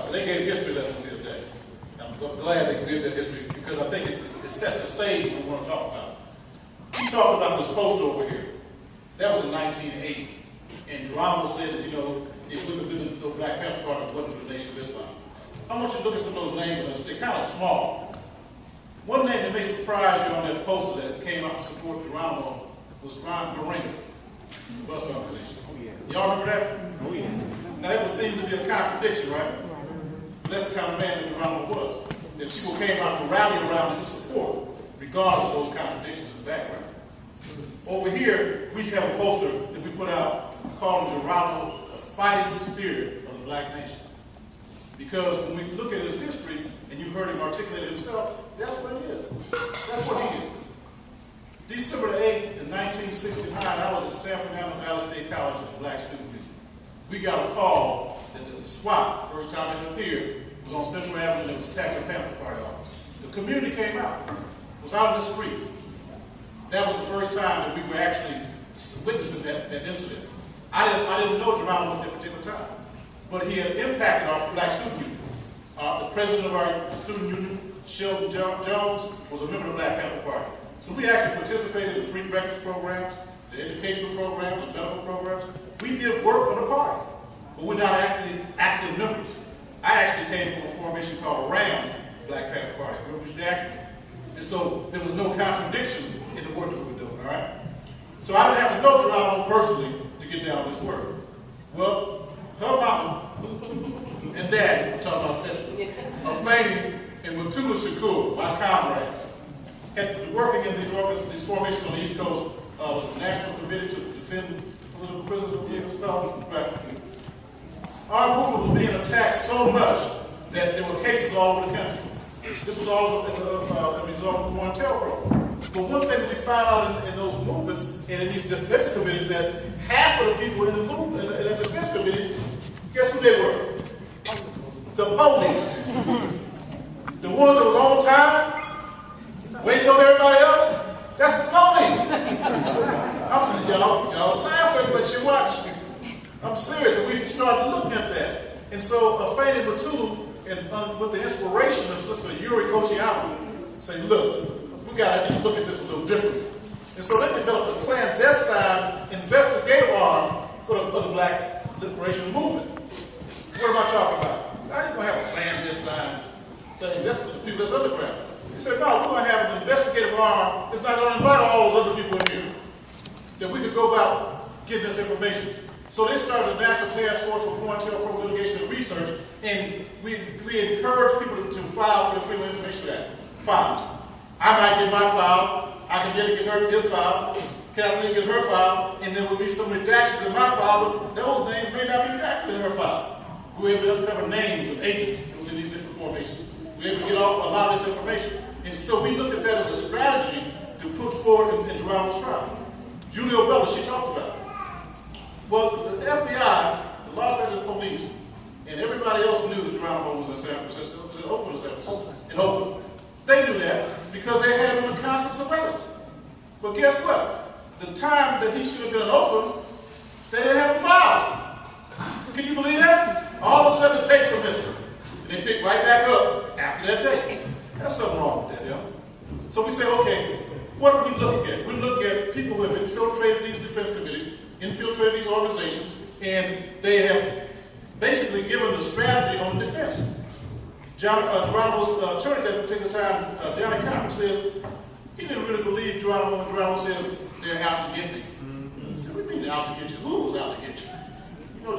So they gave history lessons here today. I'm glad they did that history because I think it sets the stage for what we want to talk about. We talked about this poster over here. That was in 1980. And Geronimo said that, you know, it wouldn't have been the Black Panther Party if it wasn't for the Nation of Islam. I want you to look at some of those names on this. They're kind of small. One name that may surprise you on that poster that came out to support Geronimo was Ron Garinga, the bus organization. Y'all remember that? Oh, yeah. Now, that would seem to be a contradiction, right? That's the kind of man that Geronimo was. That people came out to rally around his support, regardless of those contradictions in the background. Over here, we have a poster that we put out calling Geronimo the fighting spirit of the Black nation. Because when we look at his history, and you heard him articulate it himself, that's what he is. That's what he is. December 8th, in 1969, I was at San Fernando Valley State College at the Black Student League. We got a call that the SWAT, first time it appeared, was on Central Avenue and was attacking the Panther Party office. The community came out, was out in the street. That was the first time that we were actually witnessing that incident. I didn't know Geronimo at that particular time, but he had impacted our Black student union. The president of our student union, Sheldon Jones, was a member of the Black Panther Party. So we actually participated in free breakfast programs, the educational programs, the medical programs. We did work for the party, but we're not active members. I actually came from a formation called RAM, Black Panther Party, Revolutionary Active. And so there was no contradiction in the work that we were doing, all right? So I didn't have to know Geronimo personally to get down this work. Well, her mama and daddy, I'm talking about Central, Afeni and Mutulu Shakur, my comrades, had been working in these formations on the East Coast with the National Committee to Defend Political Prisoners. Our movement was being attacked so much that there were cases all over the country. This was all as a result of the COINTEL program. But one thing we found out in those movements and in these defense committees that half of the people in the movement, in the defense committee, guess who they were? The police. The ones that was on time, waiting on everybody else, that's the police. I'm saying, y'all laughing, but you watch. I'm serious, and we started looking at that. And so Afeni Mutulu, and with the inspiration of Sister Yuri Kochiyama, say, look, we got to look at this a little differently. And so they developed a clandestine investigative arm for the Black liberation movement. What am I talking about? I ain't going to have a clandestine thing. That's for the people that's underground. He said, no, we're going to have an investigative arm that's not going to invite all those other people in here. That we could go about getting this information. So they started a National Task Force for COINTELPRO Litigation and Research, and we encourage people to file for the Freedom of Information Act files. I might get my file, I can get his file, Kathleen get her file, and there will be some redactions in my file, but those names may not be redacted in her file. We were able to uncover names of agents that was in these different formations. We were able to get a lot of this information. And so we looked at that as a strategy to put forward in Geronimo's trial. Julia Bella, she talked about it. Well, the FBI, the Los Angeles police, and everybody else knew that Geronimo was in San Francisco, was in Oakland, San Francisco, in Oakland. They knew that because they had him under constant surveillance. But guess what? The time that he should have been in Oakland, they didn't have him filed. Can you believe that? All of a sudden the tapes are missing. And they pick right back up after that date. There's something wrong with that, yo. So we say, okay, what are we looking at? We're looking at people who have infiltrated these defense committees, infiltrated these organizations, and they have basically given the strategy on defense. Geronimo's attorney at that particular time, Johnny Cochran, says he didn't really believe Geronimo when Geronimo says they're out to get me. He said, what do you mean they're out to get you? Who was out to get you? You know,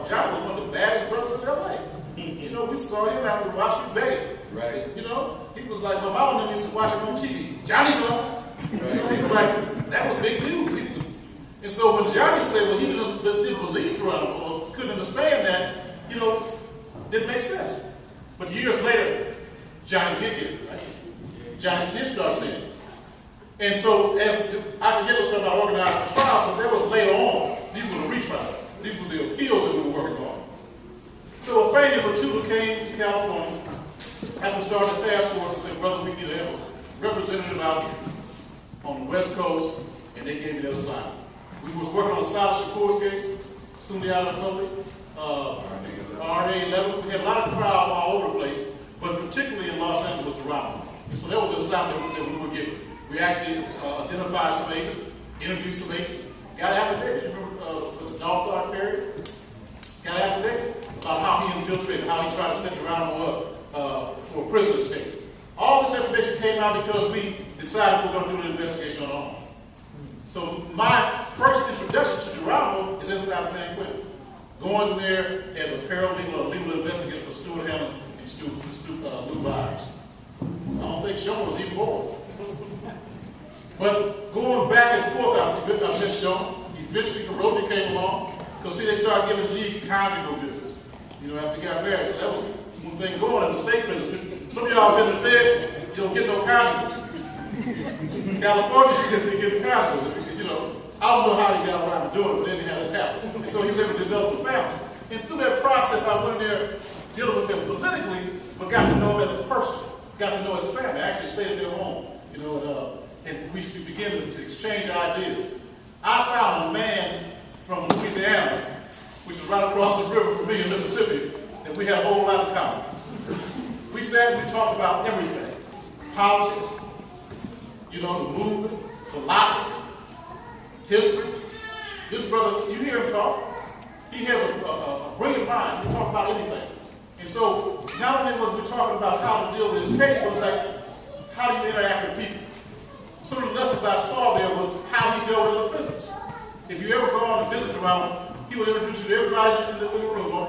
John was one of the baddest brothers in LA. You know, we saw him after the Wall Street Bay. Right. You know, he was like, my mama and them used to watch him on TV. Johnny's on. Right. You know, he was like, that was big news. And so when Johnny said, well, he didn't believe Geronimo, or couldn't understand that, you know, didn't make sense. But years later, Johnny did get it, right? Johnny did start saying it. And so, as I can get talking about organized for trial, but that was later on. These were the retrials. These were the appeals that we were working on. So Afeni Mutulu came to California after starting a task force and said, brother, we need to have a representative out here on the West Coast, and they gave me that assignment. We was working on the Silas Shakur's case, soon out of the public, RNA 11. We had a lot of assignment that we were given. We actually identified some agents, interviewed some agents, got affidavits. You remember, was it Dog Clark Perry? Got an affidavit about how he infiltrated, how he tried to set Geronimo up for a prison escape. All this information came out because we decided we were going to do the investigation on our own. So my first introduction to Geronimo is inside San Quentin. Going there as a paralegal or legal investigator for Stuart Hamlin and Lou Byers. I don't think Sean was even born. But going back and forth, I met Sean. Eventually, Roger came along. Because see, they started giving G conjugal visits, after he got married. So that was one thing going in the state prison. Some of y'all have been in the feds, you don't get no conjugals. California, they get conjugals. I don't know how he got around to doing it, but then he had it happen. And so he was able to develop a family. And through that process, I went there dealing with him politically, but got to know him as a person. Got to know his family. I actually stayed at their home, and we began to exchange ideas. I found a man from Louisiana, which is right across the river from me in Mississippi, and we had a whole lot in common. We sat and we talked about everything. Politics, the movement, philosophy, history. This brother, you hear him talk, he has a brilliant mind. He talks about anything. And so, not only was we talking about how to deal with his case, but it's like, how do you interact with people? Some of the lessons I saw there was how he dealt with other prisoners. If you ever go on to visit Geronimo, he will introduce you to everybody in the room.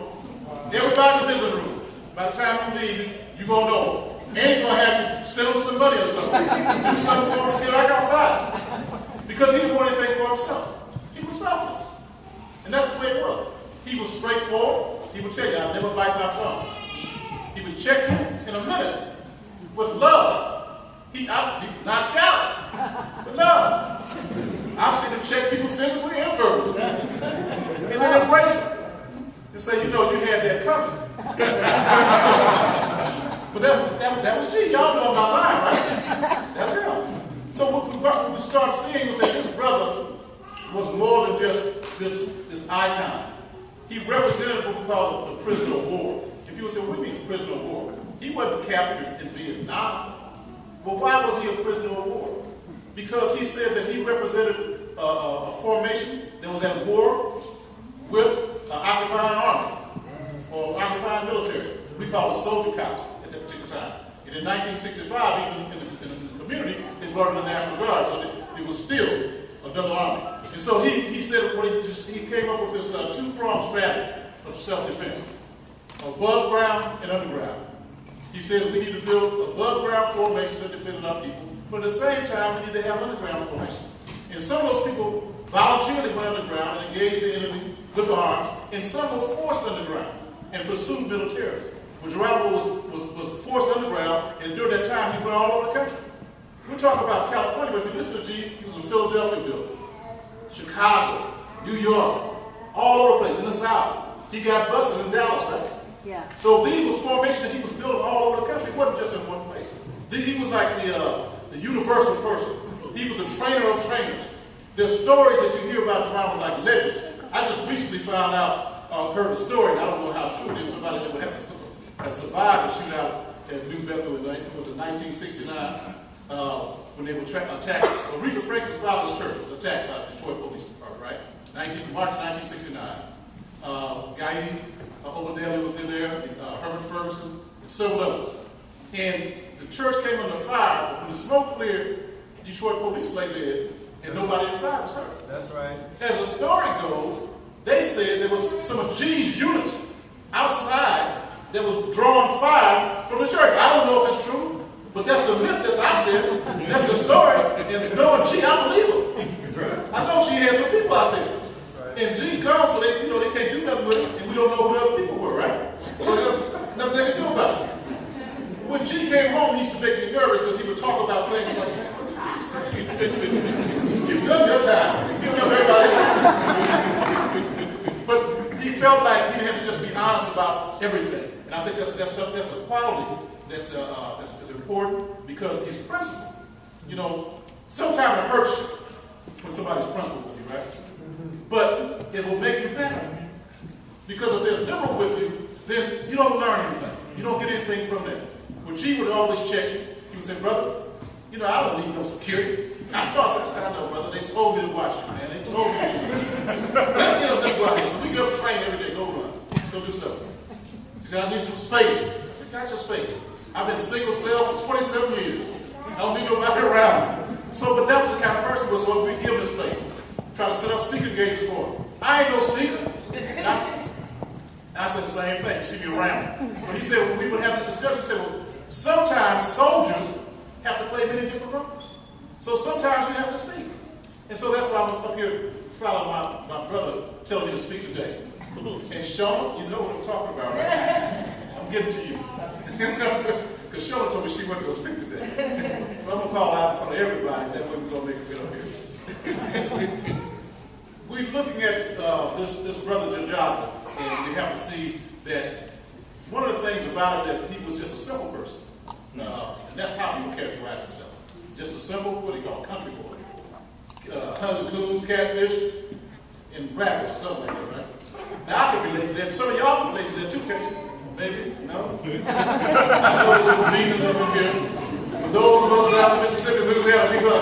Everybody in the visiting room. By the time you leave, you're going to know him. And he's going to have to send him some money or something. Do something for him to get back outside. Because he didn't want anything for himself. He was selfless. And that's the way it was. He was straightforward. He would tell you, I'll never bite my tongue. He would check you in a minute with love. He knocked out with love. I've seen him check people physically and verbally. And then embrace them. And say, you had that coming. But that was G. Y'all know my line, right? That's him. So what we started seeing was that this brother was more than just this icon. He represented what we call the prisoner of war. If you would say, what do you mean prisoner of war? He wasn't captured in Vietnam. Well, why was he a prisoner of war? Because he said that he represented a formation that was at war with an occupying army or occupying military. We call it soldier cops at that particular time. And in 1965, even in the community, they brought in the National Guard, so it was still another army. And so he said, he came up with this two-pronged strategy of self-defense, above ground and underground. He says we need to build above ground formations that defend our people, but at the same time we need to have underground formations. And some of those people voluntarily went underground and engaged the enemy with arms, and some were forced underground and pursued militarily. Well, Geronimo was forced underground, and during that time he went all over the country. We're talking about California, but if you listen to G, he was in Philadelphia building, Chicago, New York, all over the place, in the South. He got busted in Dallas, right? Yeah. So these was formations that he was building all over the country. He wasn't just in one place. He was like the universal person. He was the trainer of trainers. There's stories that you hear about Geronimo like legends. I just recently found out, heard a story, and I don't know how true it is, somebody that would have survived a shootout at New Bethel in 1969. When they were attacked, Aretha Franklin's father's church was attacked by the Detroit Police Department, right? March 1969. Guy Oladale was in there, and, Herbert Ferguson, and several others. And the church came under fire, but when the smoke cleared, Detroit police lay dead, and nobody inside was hurt. That's right. As the story goes, they said there was some of G's units outside that was drawing fire from the church. I don't know if it's true, but that's the myth that's out there. That's the story. And knowing G, I believe her. I know she had some people out there. And G comes, so they can't do nothing with it, and we don't know who the other people were, right? So there's nothing they can do about it. When G came home, he used to make me nervous because he would talk about things like, you've done your time, you've given up everybody else. But he felt like he had to just be honest about everything. And I think that's a quality that's important because he's principled. Sometimes it hurts when somebody's principled with you, right? But it will make you better. Because if they're liberal with you, then you don't learn anything. You don't get anything from that. When G would always check you, he would say, brother, You know, I don't need no security. I told her, I said, I know, brother. They told me to watch you, man. They told me. Let's get up, let's go out here. So we get up and train every day. Go run. Go do something. She said, I need some space. I said, got your space. I've been single cell for 27 years. I don't need nobody around me. So, but that was the kind of person was, so we give him space. Try to set up speaker engagements for him. I ain't no speaker. I said the same thing. You see me around. But he said, when we would have this discussion, he said, well, sometimes soldiers have to play many different roles. So sometimes you have to speak. And so that's why I'm up here following my brother telling me to speak today. And Shona, you know what I'm talking about, right? I'm getting to you. Because Shona told me she wasn't going to speak today. So I'm going to call out in front of everybody. That way we're going to make a bit up here. We're looking at this brother Jajada, and we have to see that one of the things about it that he was just a simple person. And that's how he would characterize himself. Just a simple, what do you call it, country boy. Hunting coons, catfish, and rabbits or something like that, right? Now I can relate to that. Some of y'all can relate to that too, can't you? Maybe? No? I know there's some vegans up in here. But those of us out in Mississippi, Louisiana, we got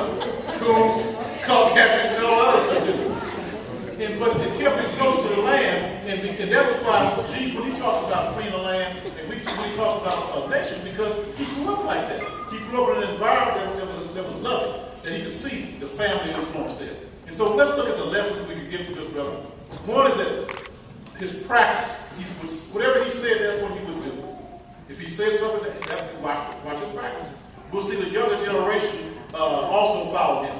coons, caught catfish, and all other stuff, didn't we? But it kept it close to the land, and that was why G, when he talks about freeing the land, and when he talks about a nation, because he grew up like that. He grew up in an environment that was loving, that he could see the family influence there. And so let's look at the lessons we can get from this brother. One is that his practice. Whatever he said, that's what he would do. If he said something, watch his practice. We'll see the younger generation also follow him.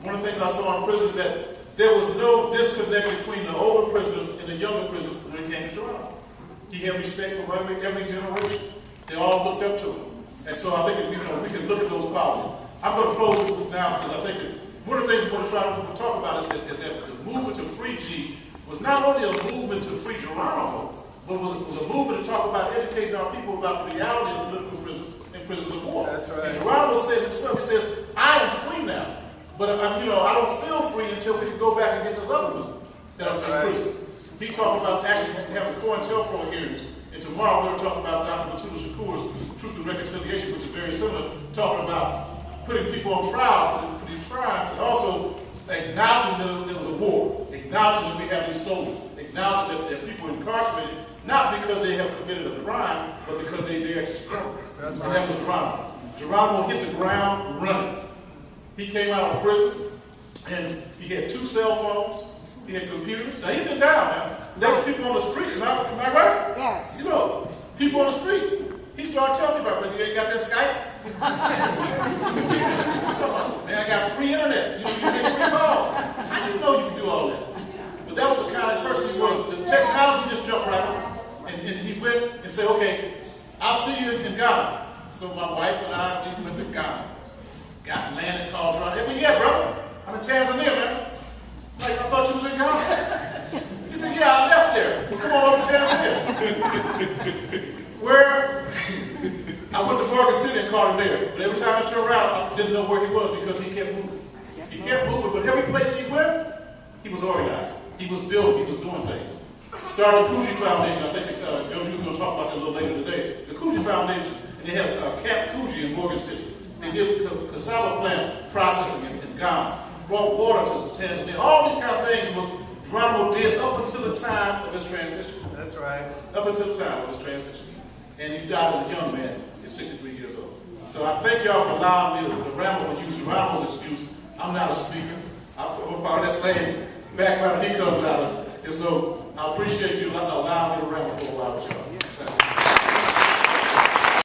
One of the things I saw in prison is that there was no disconnect between the older prisoners and the younger prisoners when it came to Geronimo. He had respect for every generation. They all looked up to him. And so I think that, we can look at those qualities. I'm going to close this now because I think that one of the things we're going to try to talk about is that the movement to free G was not only a movement to free Geronimo, but was a movement to talk about educating our people about the reality of political prisons and prisons of war. That's right. And Geronimo said himself, he says, I am free now. But I don't feel free until we can go back and get those other ones that are in prison. He talked about actually having COINTELPRO hearings. And tomorrow we're going to talk about Dr. Mutulu Shakur's Truth and Reconciliation, which is very similar, talking about putting people on trial for these crimes, and also acknowledging that there was a war, acknowledging that we have these soldiers, acknowledging that there are people incarcerated, not because they have committed a crime, but because they dared to struggle. And that was Geronimo. Geronimo hit the ground running. He came out of prison, and he had 2 cell phones. He had computers. Now, he'd been down now. There was people on the street. Am I right? Yes. People on the street. He started telling me about it. You ain't got that Skype? Man, I got free internet. You get free calls. I didn't know you could do all that. But that was the kind of person he was. The technology just jumped right on. And he went and said, okay, I'll see you in Ghana. So my wife and I, we went to Ghana. Got landed, called around. Hey, yeah, brother. I'm in Tanzania, man. Like, I thought you was in Ghana. He said, yeah, I left there. Well, come on over to Tanzania. Where? I went to Morgan City and called him there. But every time I turned around, I didn't know where he was because he kept moving. He kept moving, but every place he went, he was organizing. He was building. He was doing things. Started the Coogee Foundation. I think Joe Juice is going to talk about that a little later today. The Coogee Foundation, and they had Camp Coogee in Morgan City. They did cassava plant processing in Ghana, brought water to Tanzania. All these kind of things was Geronimo did up until the time of his transition. That's right. Up until the time of his transition. And he died as a young man at 63 years old. So I thank y'all for allowing me to ramble and use Geronimo's excuse. I'm not a speaker. I'm about that same background he comes out of. And so I appreciate you allowing me to ramble for a while.